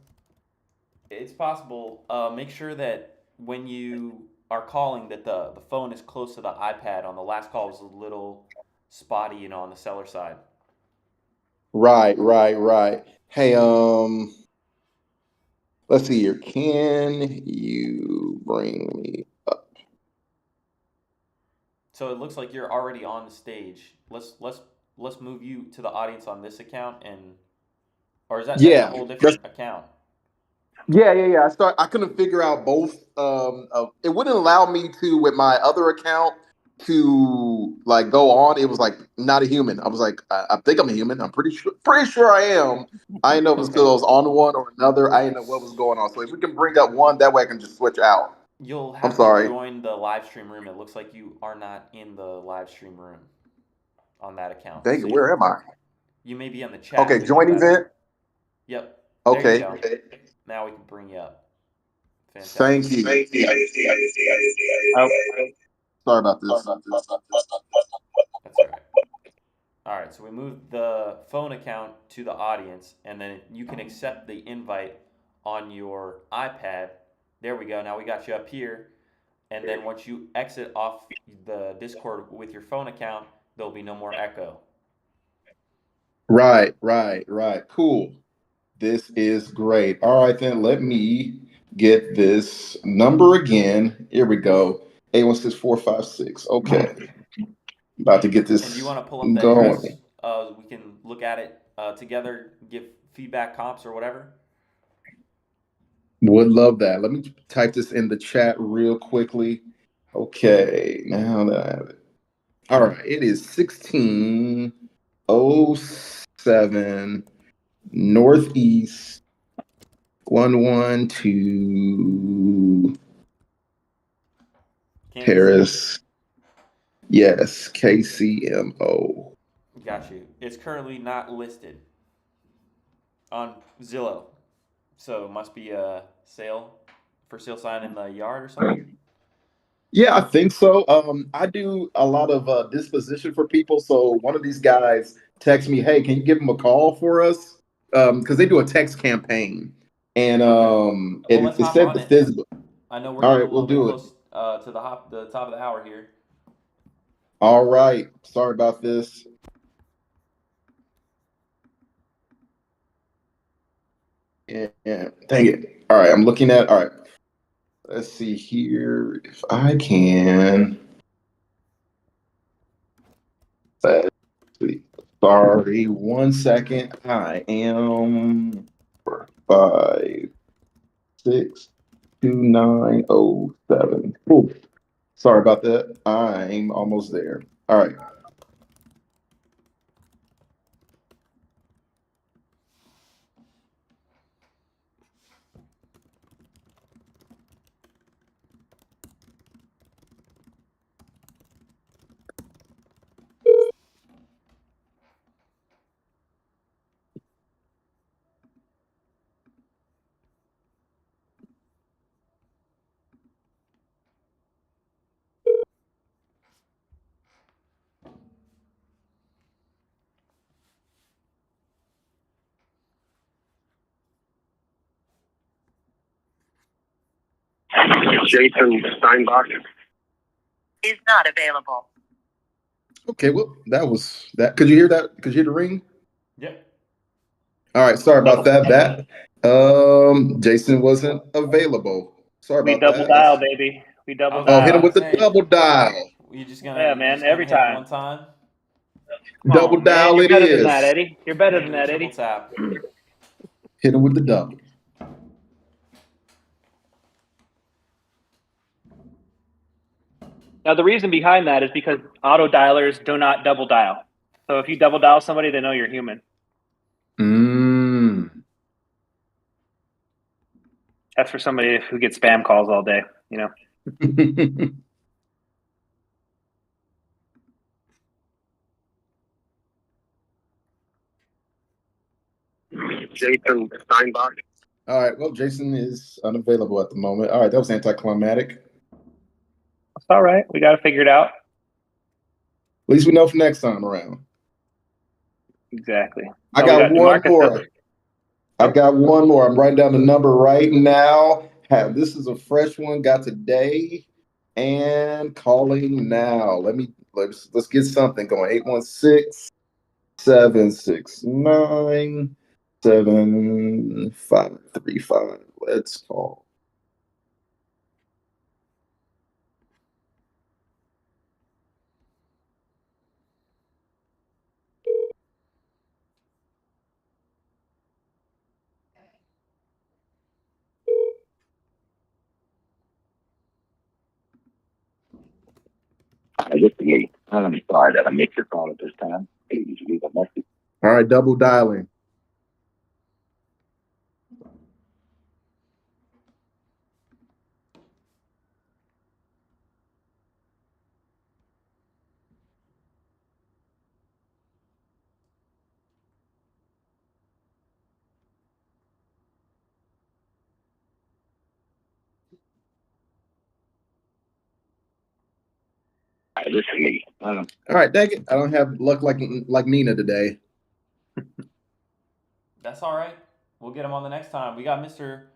It's possible. Make sure that when you are calling that the phone is close to the iPad. On the last call was a little spotty, you know, on the seller side. Right. Hey, let's see here. Can you bring me up? So it looks like you're already on the stage. Let's move you to the audience on this account, or is that's a whole different account? Yeah. I couldn't figure out both. It wouldn't allow me to with my other account to like go on, it was like not a human. I was like, I think I'm a human. I'm pretty sure I am. I didn't know if it was because I was on one or another. I didn't know what was going on. So if we can bring up one, that way I can just switch out. You'll I'm have to sorry. join the live stream room. It looks like you are not in the live stream room on that account. Dang it, where am I? You may be on the chat. Okay, so join event. Yep. There Okay. you go. Now we can bring you up. Fantastic. Thank you. Oh, Sorry about this. That's all right. All right, so we moved the phone account to the audience, and then you can accept the invite on your iPad. There we go. Now we got you up here. And then once you exit off the Discord with your phone account, there'll be no more echo. Right. Cool. This is great. All right, then let me get this number again. Here we go. 816456. Okay. About to get this And do you want to pull up the going. address? We can look at it together, give feedback, comps, or whatever. Would love that. Let me type this in the chat real quickly. Okay, now that I have it. All right, it is 1607 Northeast 112 Paris. Yes, KCMO. Got you. It's currently not listed on Zillow, so it must be a for sale sign in the yard or something. Yeah, I think so. I do a lot of disposition for people. So one of these guys texts me, "Hey, can you give them a call for us?" Because they do a text campaign, and it said the physical. I know we're All getting right, a little we'll do bit close to the top of the hour here. All right, sorry about this. Yeah, dang it. All right, I'm looking at. All right, let's see here if I can. Sorry, 1 second. I am 562907. Ooh, sorry about that. I'm almost there. All right. Jason Steinbach is not available. Okay, well, that was that. Could you hear that? Could you hear the ring? Yep. All right, sorry about that. Jason wasn't available. Sorry about that. We double dial, baby. We double dial. Oh, hit him with the double dial. You just gonna yeah, man, every time. one time. Double dial You're it better is. than that, Eddie. You're better than that, Eddie. Tap. Hit him with the double. Now, the reason behind that is because auto dialers do not double dial. So if you double dial somebody, they know you're human. That's for somebody who gets spam calls all day, you know. Jason Steinbach. All right, well, Jason is unavailable at the moment. All right, that was anticlimactic. It's all right. We got to figure it out. At least we know for next time around. Exactly. I got one more. I've got one more. I'm writing down the number right now. This is a fresh one. Got today and calling now. Let's get something going. 816-769-7535. Let's call. This is me. I'm sorry that I missed your call at this time. Please leave a message. All right, double dialing. This is me. All right, dang it. I don't have luck like Nina today. That's all right. We'll get him on the next time. We got Mr.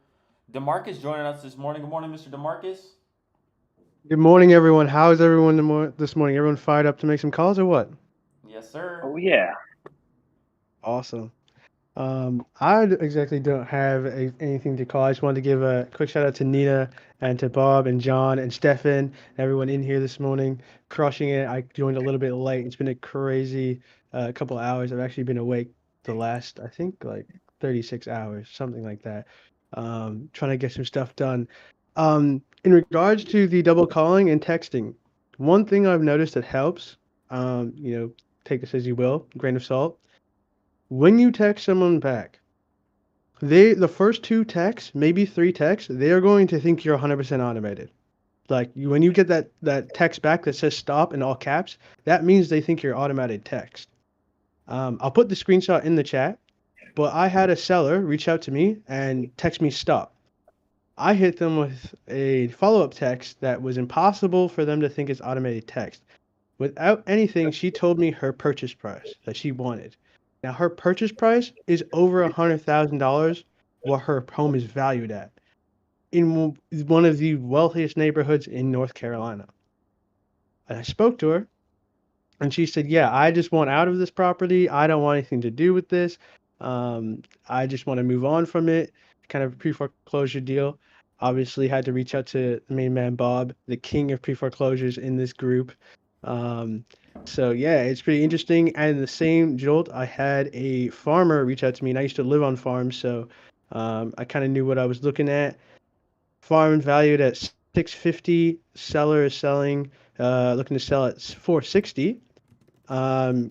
DeMarcus joining us this morning. Good morning, Mr. DeMarcus. Good morning, everyone. How is everyone this morning? Everyone fired up to make some calls or what? Yes, sir. Oh yeah. Awesome. Exactly don't have anything to call. I just wanted to give a quick shout out to Nina and to Bob and John and Stefan, everyone in here this morning, crushing it. I joined a little bit late. It's been a crazy couple hours. I've actually been awake the last, I think, like 36 hours, something like that, trying to get some stuff done. In regards to the double calling and texting, one thing I've noticed that helps, take this as you will, grain of salt. When you text someone back, the first 2 texts, maybe 3 texts, they are going to think you're 100% automated. Like when you get that text back that says stop in all caps, that means they think you're automated text. I'll put the screenshot in the chat, but I had a seller reach out to me and text me stop. I hit them with a follow-up text that was impossible for them to think it's automated text. Without anything, she told me her purchase price that she wanted. Now, her purchase price is over $100,000, what her home is valued at, in one of the wealthiest neighborhoods in North Carolina. And I spoke to her, and she said, yeah, I just want out of this property. I don't want anything to do with this. I just want to move on from it, kind of a pre-foreclosure deal. Obviously, had to reach out to the main man, Bob, the king of pre-foreclosures in this group. So yeah, it's pretty interesting. And in the same jolt, I had a farmer reach out to me, and I used to live on farms, so I kind of knew what I was looking at. Farm valued at $650. Seller is selling, looking to sell at $460.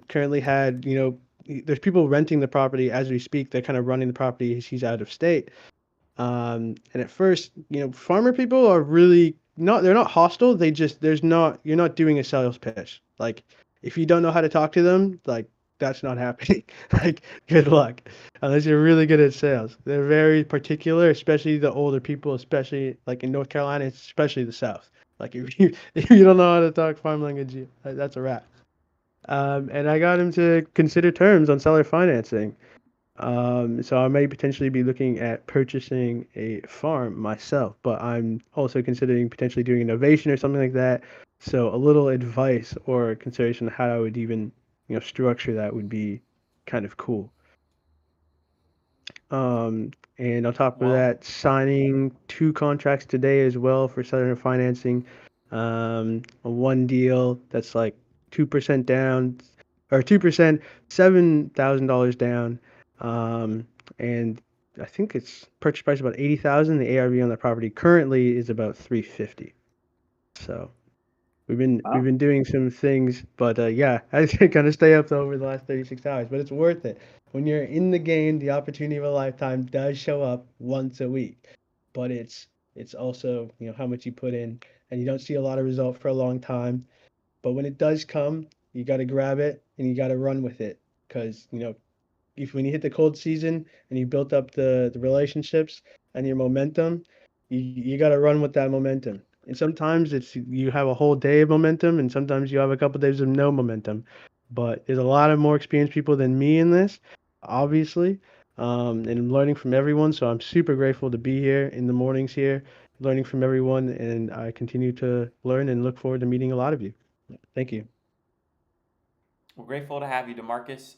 Currently had, there's people renting the property as we speak. They're kind of running the property. He's out of state. And at first, farmer people are really they're not hostile. You're not doing a sales pitch. Like, if you don't know how to talk to them, like, that's not happening. Like, good luck. Unless you're really good at sales. They're very particular, especially the older people, especially like in North Carolina, especially the South. Like, if you don't know how to talk farm language, that's a wrap. And I got him to consider terms on seller financing. So I may potentially be looking at purchasing a farm myself, but I'm also considering potentially doing innovation or something like that. So a little advice or consideration of how I would even, structure that would be kind of cool. And on top of that, signing 2 contracts today as well for seller financing. One deal that's like 2% down, or 2%, $7,000 down. And I think it's purchase price about $80,000. The ARV on the property currently is about $350. So we've been doing some things, but yeah, I kind of stay up over the last 36 hours. But it's worth it. When you're in the game, the opportunity of a lifetime does show up once a week. But it's also, how much you put in, and you don't see a lot of result for a long time. But when it does come, you got to grab it and you got to run with it, because when you hit the cold season and you built up the relationships and your momentum, you got to run with that momentum. And sometimes you have a whole day of momentum, and sometimes you have a couple days of no momentum. But there's a lot of more experienced people than me in this, obviously, and I'm learning from everyone. So I'm super grateful to be here in the mornings here, learning from everyone, and I continue to learn and look forward to meeting a lot of you. Thank you. We're grateful to have you, DeMarcus.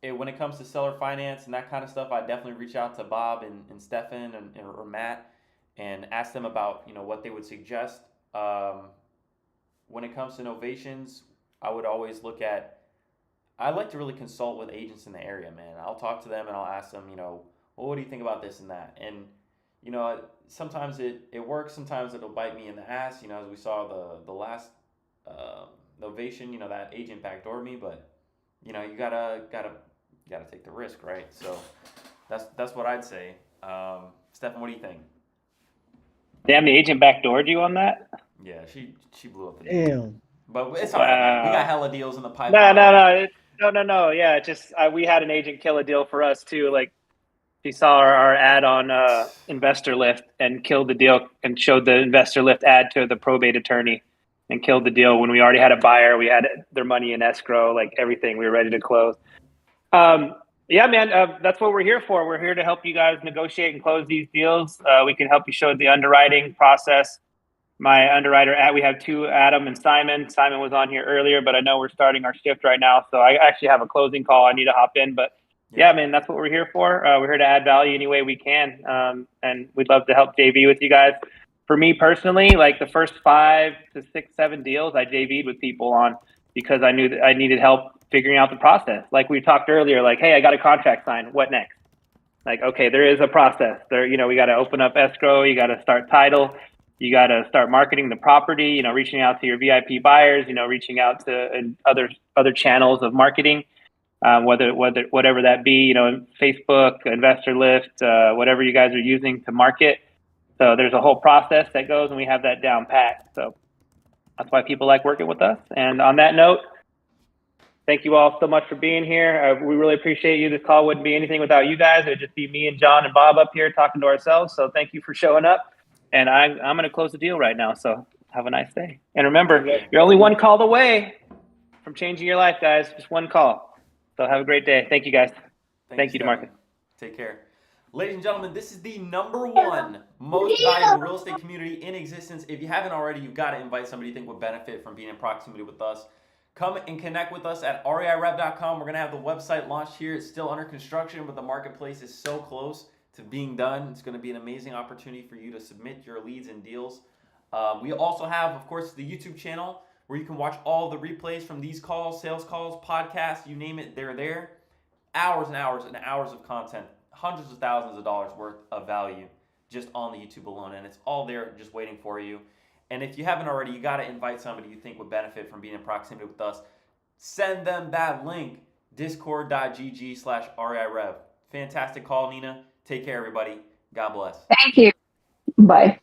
When it comes to seller finance and that kind of stuff, I definitely reach out to Bob and Stefan or Matt and ask them about what they would suggest. When it comes to innovations, I would always I like to really consult with agents in the area, man. I'll talk to them and I'll ask them, well, what do you think about this and that? And sometimes it works, sometimes it'll bite me in the ass. As we saw the last Novation, you know, that agent backdoored me, but you know, you gotta take the risk, right? So that's what I'd say. Stefan, what do you think? Damn, the agent backdoored you on that? Yeah, she blew up the deal. Damn. But it's all right, man. We got hella deals in the pipeline. No. Yeah, just we had an agent kill a deal for us too. Like, he saw our ad on Investor Lift and killed the deal and showed the Investor Lift ad to the probate attorney and killed the deal when we already had a buyer. We had their money in escrow, like everything. We were ready to close. Yeah, man, that's what we're here for. We're here to help you guys negotiate and close these deals. We can help you show the underwriting process. My underwriter, we have two, Adam and Simon. Simon was on here earlier, but I know we're starting our shift right now. So I actually have a closing call I need to hop in. But yeah, man, that's what we're here for. We're here to add value any way we can. And we'd love to help JV with you guys. For me personally, like the first 5 to 6, 7 deals I JV'd with people on because I knew that I needed help figuring out the process. Like we talked earlier, like, hey, I got a contract signed. What next? Like, okay, there is a process. There, you know, we got to open up escrow. You got to start title. You got to start marketing the property, you know, reaching out to your VIP buyers, you know, reaching out to other channels of marketing, whatever that be, you know, Facebook, Investor Lift, whatever you guys are using to market. So there's a whole process that goes, and we have that down pat. So that's why people like working with us. And on that note, thank you all so much for being here. We really appreciate you. This call wouldn't be anything without you guys. It would just be me and John and Bob up here talking to ourselves. So thank you for showing up. And I'm going to close the deal right now. So have a nice day. And remember, you're only one call away from changing your life, guys. Just one call. So have a great day. Thank you, guys. Thank you, DeMarcus. Take care. Ladies and gentlemen, this is the #1 most valuable real estate community in existence. If you haven't already, you've got to invite somebody you think would benefit from being in proximity with us. Come and connect with us at reirev.com. We're going to have the website launched here. It's still under construction, but the marketplace is so close to being done. It's going to be an amazing opportunity for you to submit your leads and deals. We also have, of course, the YouTube channel where you can watch all the replays from these calls, sales calls, podcasts, you name it, they're there. Hours and hours and hours of content, hundreds of thousands of dollars worth of value just on the YouTube alone. And it's all there just waiting for you. And if you haven't already, you got to invite somebody you think would benefit from being in proximity with us. Send them that link, discord.gg/REIRev. Fantastic call, Nina. Take care, everybody. God bless. Thank you. Bye.